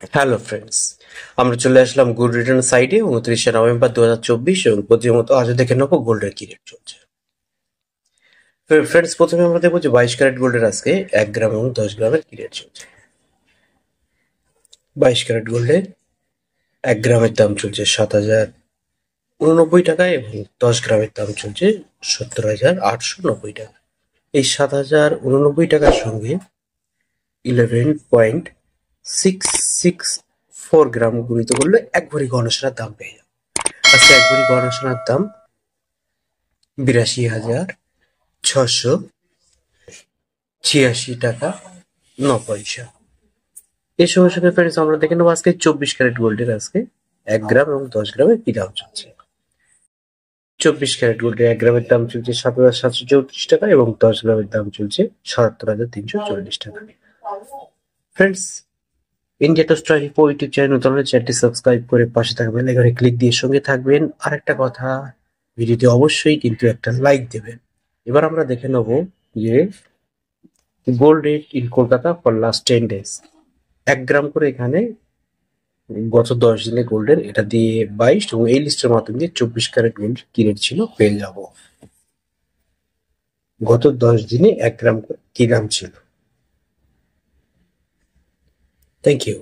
Hello friends, আমরা চলে আসলাম gold return সাইটে 29শে নভেম্বর 2024 এবং প্রতিদিনের মতো আজও দেখে নেবো গোল্ডের কি রেট চলছে। ফ্রেন্ডস, প্রথমে আমরা দেখবো যে 22 ক্যারেট গোল্ডের আজকে 1 গ্রাম এবং 10 গ্রামের কি রেট চলছে। 22 ক্যারেট গোল্ডে 1 গ্রামের দাম চলছে 7,089 টাকা এবং 10 গ্রামের দাম চলছে 70,890 টাকা। এই 7,089 টাকার সঙ্গে 11.664 গ্রাম গুণিত করলে 1 ভরি গহনা সোনার দাম পেয়ে যাবে। আজকে 1 ভরি গহনা সোনার দাম 82,686 টাকা 9 পয়সা। এর সঙ্গে সঙ্গে ফ্রেন্ডস আমরা দেখে নেবো আজকে 24 ক্যারেট গোল্ডের আজকে 1 গ্রাম এবং 10 গ্রামের কি দাম চলছে। 24 ক্যারেট গোল্ডের 1 গ্রামের দাম চলছে 7,734 টাকা এবং 10 গ্রামের দাম চলছে 77,340 টাকা। Friends, India toast 24 YouTube channel নতুন হলে চ্যানেলটি সাবস্ক্রাইব করে পাশে থাকা বেল আইকনে ক্লিক দিয়ে সঙ্গে থাকবেন। আর একটা কথা, ভিডিওতে অবশ্যই কিন্তু একটা লাইক দেবেন। এবার আমরা দেখে নেবো যে gold rate in Kolkata for last 10 days. 1 গ্রাম করে এখানে গত 10 দিনে গোল্ডের এটা দিয়ে 22 এবং এই লিস্টের মাধ্যমে দিয়ে 24 ক্যারেট গোল্ড কি রেট ছিল পেয়ে যাব। গত 10 দিনে 1 গ্রাম করে কি দাম ছিল। Thank you.